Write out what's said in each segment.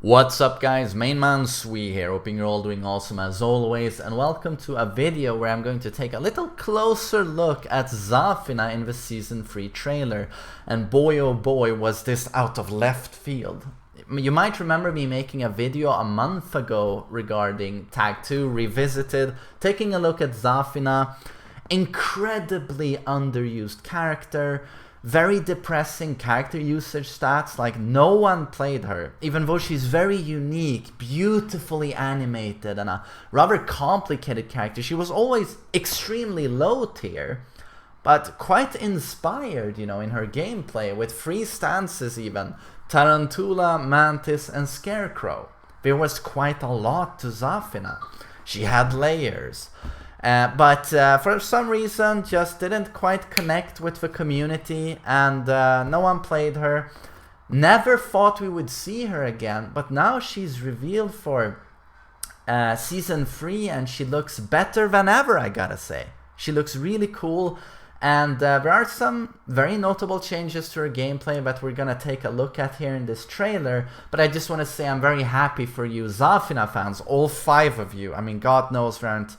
What's up guys, MainManSWE here, hoping you're all doing awesome as always, and welcome to a video where I'm going to take a little closer look at Zafina in the Season 3 trailer. And boy oh boy was this out of left field. You might remember me making a video a month ago regarding Tag 2 Revisited, taking a look at Zafina. Incredibly underused character. Very depressing character usage stats, like no one played her, even though she's very unique, beautifully animated, and a rather complicated character. She was always extremely low tier, but quite inspired, you know, in her gameplay, with 3 stances even. Tarantula, Mantis, and Scarecrow. There was quite a lot to Zafina. She had layers. But for some reason just didn't quite connect with the community, and no one played her. Never thought we would see her again, but now she's revealed for Season 3 and she looks better than ever, I gotta say. She looks really cool, and there are some very notable changes to her gameplay that we're gonna take a look at here in this trailer. But I just want to say I'm very happy for you Zafina fans, all 5 of you. I mean, God knows there aren't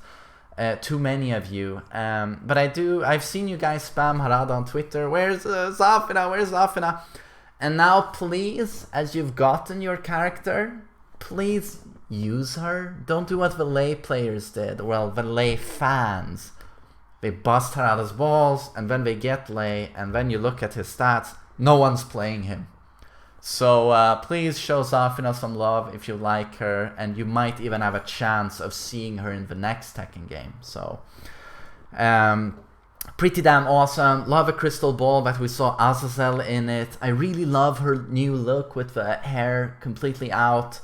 too many of you, but I've seen you guys spam Harada on Twitter, where's Zafina, where's Zafina? And now please, as you've gotten your character, please use her. Don't do what the lay players did, well, the lay fans. They bust Harada's balls, and then they get lay, and then you look at his stats, no one's playing him. So please show Zafina some love if you like her, and you might even have a chance of seeing her in the next Tekken game. So pretty damn awesome. Love a crystal ball that we saw Azazel in it. I really love her new look with the hair completely out.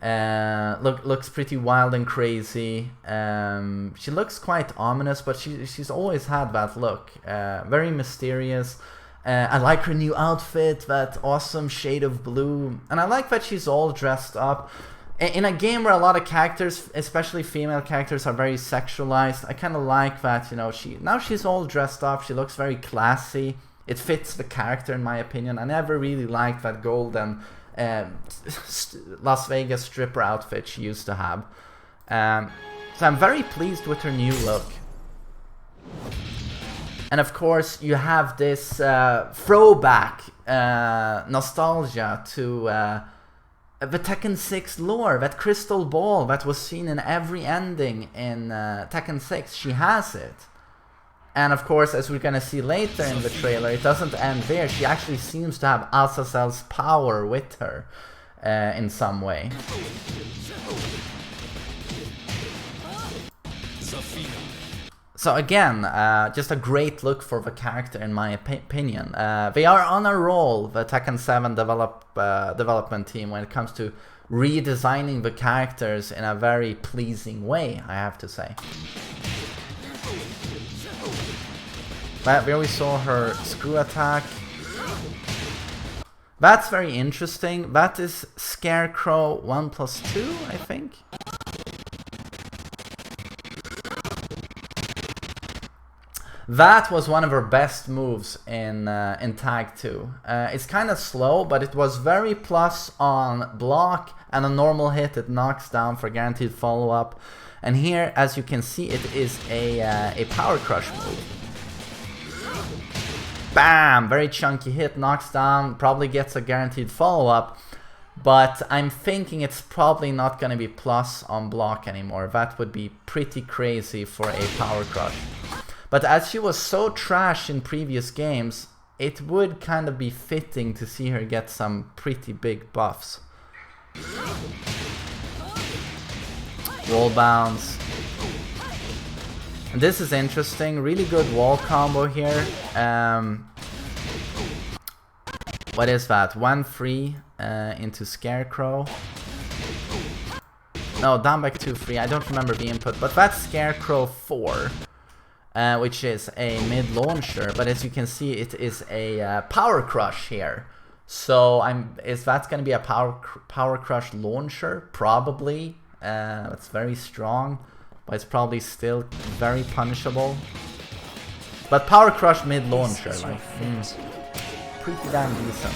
Looks pretty wild and crazy. She looks quite ominous, but she's always had that look. Very mysterious. I like her new outfit, that awesome shade of blue, and I like that she's all dressed up. In a game where a lot of characters, especially female characters, are very sexualized, I kind of like that, you know, now she's all dressed up, she looks very classy. It fits the character in my opinion. I never really liked that golden Las Vegas stripper outfit she used to have. So I'm very pleased with her new look. And of course, you have this throwback nostalgia to the Tekken 6 lore, that crystal ball that was seen in every ending in Tekken 6. She has it. And of course, as we're going to see later in the trailer, it doesn't end there. She actually seems to have Azazel's power with her in some way. Zafina. So again, just a great look for the character in my opinion. They are on a roll, the Tekken 7 development team, when it comes to redesigning the characters in a very pleasing way, I have to say. But we always saw her screw attack. That's very interesting. That is Scarecrow 1+2, I think. That was one of her best moves in Tag 2. It's kind of slow, but it was very plus on block, and a normal hit it knocks down for guaranteed follow-up. And here, as you can see, it is a power crush move. Bam! Very chunky hit, knocks down, probably gets a guaranteed follow-up. But I'm thinking it's probably not going to be plus on block anymore. That would be pretty crazy for a power crush. But as she was so trash in previous games, it would kind of be fitting to see her get some pretty big buffs. Wall bounce. And this is interesting, really good wall combo here. What is that? 1-3 into Scarecrow. No, down back 2-3, I don't remember the input, but that's Scarecrow 4. Which is a mid-launcher, but as you can see, it is a power crush here. So is that going to be a power crush launcher? Probably. It's very strong, but it's probably still very punishable. But power crush mid-launcher, like, pretty damn decent.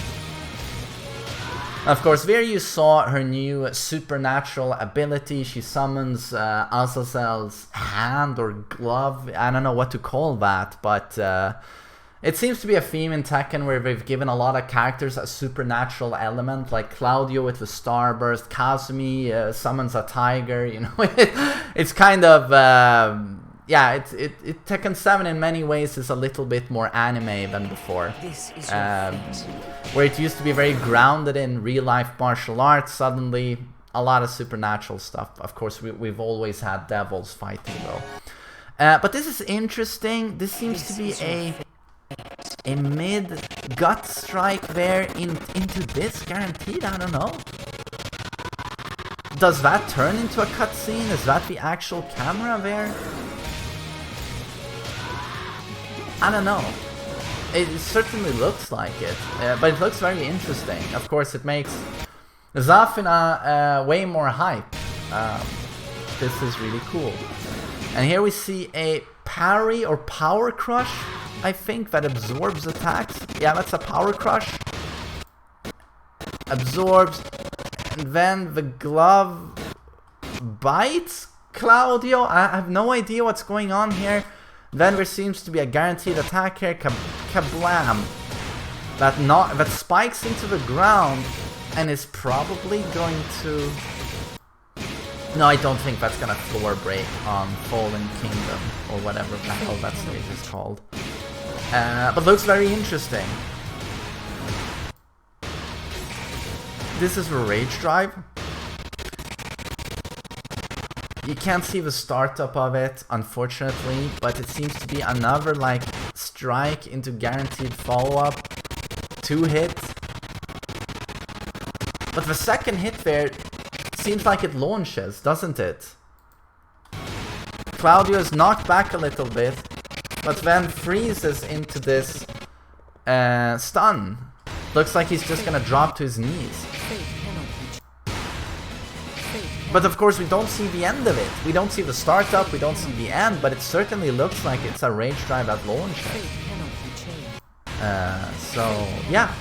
Of course, there you saw her new supernatural ability. She summons Azazel's hand or glove. I don't know what to call that, but it seems to be a theme in Tekken where they've given a lot of characters a supernatural element, like Claudio with the starburst, Kazumi summons a tiger, you know. It's kind of, yeah, Tekken 7 in many ways is a little bit more anime than before. Where it used to be very grounded in real-life martial arts, suddenly a lot of supernatural stuff. Of course, we've always had devils fighting though. But this is interesting. This seems to be a mid gut strike there into this, guaranteed. I don't know. Does that turn into a cutscene? Is that the actual camera there? I don't know. It certainly looks like it, but it looks very interesting. Of course, it makes Zafina way more hype. This is really cool. And here we see a parry or power crush, I think, that absorbs attacks. Yeah, that's a power crush. Absorbs, and then the glove bites Claudio. I have no idea what's going on here. Then there seems to be a guaranteed attack here, kablam, that spikes into the ground and is probably going to... No, I don't think that's gonna floor break on Fallen Kingdom, or whatever the hell that stage is called. But looks very interesting. This is a Rage Drive. You can't see the startup of it, unfortunately, but it seems to be another, like, strike into guaranteed follow-up. 2 hits. But the second hit there seems like it launches, doesn't it? Claudio is knocked back a little bit, but then freezes into this stun. Looks like he's just gonna drop to his knees. But of course we don't see the end of it. We don't see the startup, we don't see the end, but it certainly looks like it's a Rage Drive at launch. So, yeah.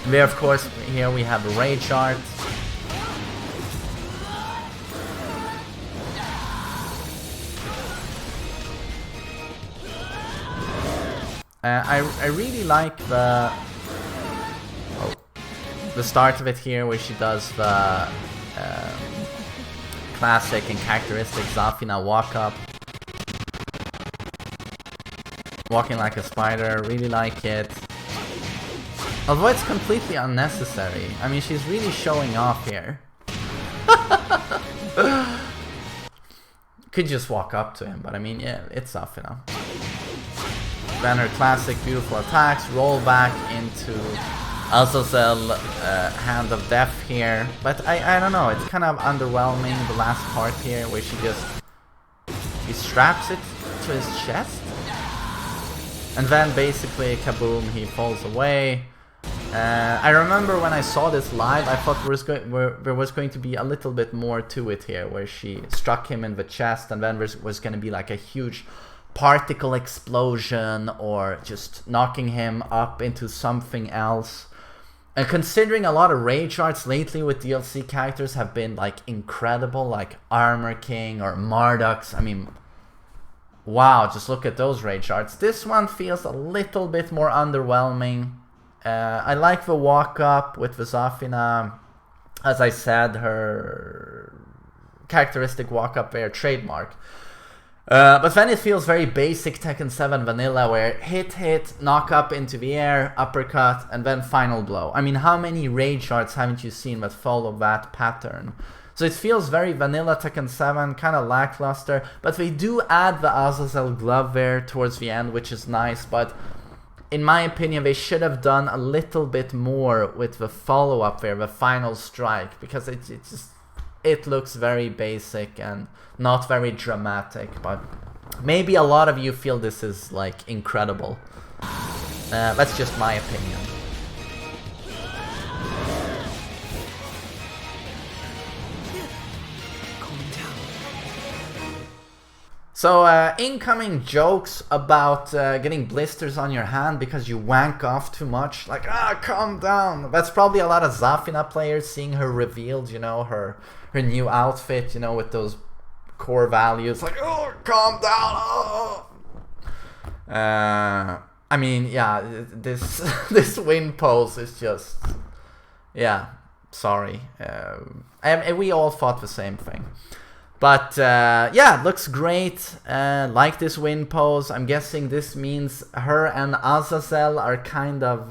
There, of course, here we have a Rage Art. I really like the start of it here, where she does the classic and characteristic Zafina walk up. Walking like a spider, really like it. Although it's completely unnecessary. I mean, she's really showing off here. Could just walk up to him, but I mean, yeah, it's Zafina. Then her classic beautiful attacks, roll back into Azazel, Hand of Death here. But I don't know, it's kind of underwhelming, the last part here, where he straps it to his chest. And then basically, kaboom, he falls away. I remember when I saw this live, I thought there was going to be a little bit more to it here, where she struck him in the chest, and then there was going to be like a huge particle explosion, or just knocking him up into something else. And considering a lot of Rage Arts lately with DLC characters have been like incredible, like Armor King or Marduk's, I mean, wow, just look at those Rage Arts. This one feels a little bit more underwhelming. I like the walk up with the Zafina. As I said, her characteristic walk up there, trademark. But then it feels very basic Tekken 7 vanilla, where hit, knock up into the air, uppercut, and then final blow. I mean, how many Rage Arts haven't you seen that follow that pattern? So it feels very vanilla Tekken 7, kind of lackluster, but they do add the Azazel glove there towards the end, which is nice, but in my opinion, they should have done a little bit more with the follow-up there, the final strike, because it looks very basic and not very dramatic, but maybe a lot of you feel this is like incredible. That's just my opinion. So, incoming jokes about getting blisters on your hand because you wank off too much. Like, calm down. That's probably a lot of Zafina players seeing her revealed, you know, her new outfit, you know, with those core values. Like, oh, calm down. I mean, yeah, this win pose is just, yeah, sorry. And we all thought the same thing. But yeah, looks great. Like this win pose. I'm guessing this means her and Azazel are kind of...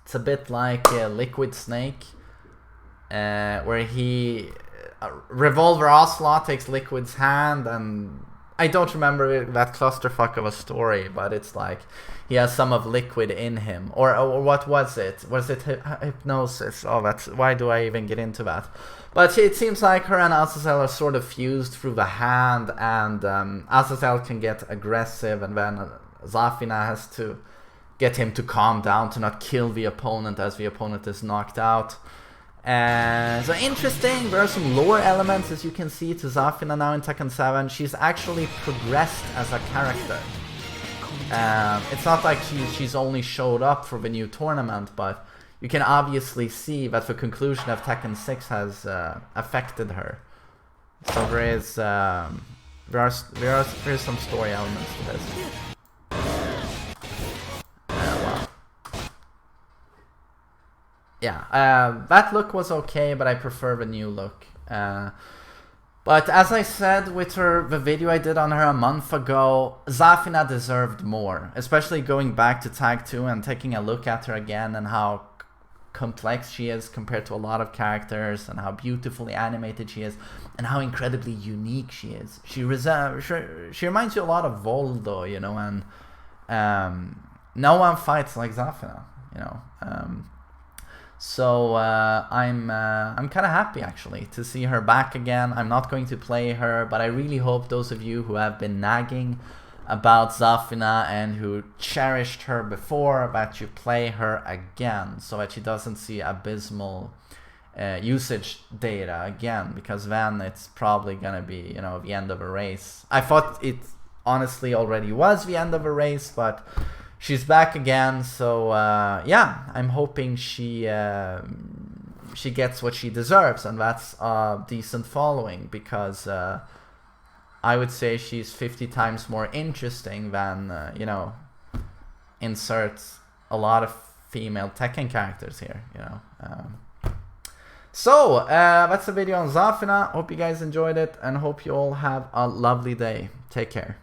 it's a bit like Liquid Snake. Where he... Revolver Ocelot takes Liquid's hand, and... I don't remember that clusterfuck of a story, but it's like he has some of Liquid in him. Or what was it? Was it hypnosis? Oh, that's... Why do I even get into that? But it seems like her and Azazel are sort of fused through the hand, and Azazel can get aggressive, and then Zafina has to get him to calm down, to not kill the opponent as the opponent is knocked out. So interesting, there are some lore elements, as you can see, to Zafina now in Tekken 7. She's actually progressed as a character. It's not like she's only showed up for the new tournament, but you can obviously see that the conclusion of Tekken 6 has affected her. So there is some story elements to this. Wow. Yeah, that look was okay, but I prefer the new look. But as I said with the video I did on her a month ago, Zafina deserved more. Especially going back to Tag 2 and taking a look at her again, and how complex she is compared to a lot of characters, and how beautifully animated she is, and how incredibly unique she is. She reminds you a lot of Voldo, you know, and no one fights like Zafina, you know. So I'm kind of happy actually to see her back again. I'm not going to play her, but I really hope those of you who have been nagging about Zafina and who cherished her before, that you play her again, so that she doesn't see abysmal usage data again, because then it's probably gonna be, you know, the end of a race. I thought it honestly already was the end of a race, but she's back again, so yeah, I'm hoping she gets what she deserves, and that's a decent following, because I would say she's 50 times more interesting than, you know, insert a lot of female Tekken characters here, you know. So, that's the video on Zafina. Hope you guys enjoyed it, and hope you all have a lovely day. Take care.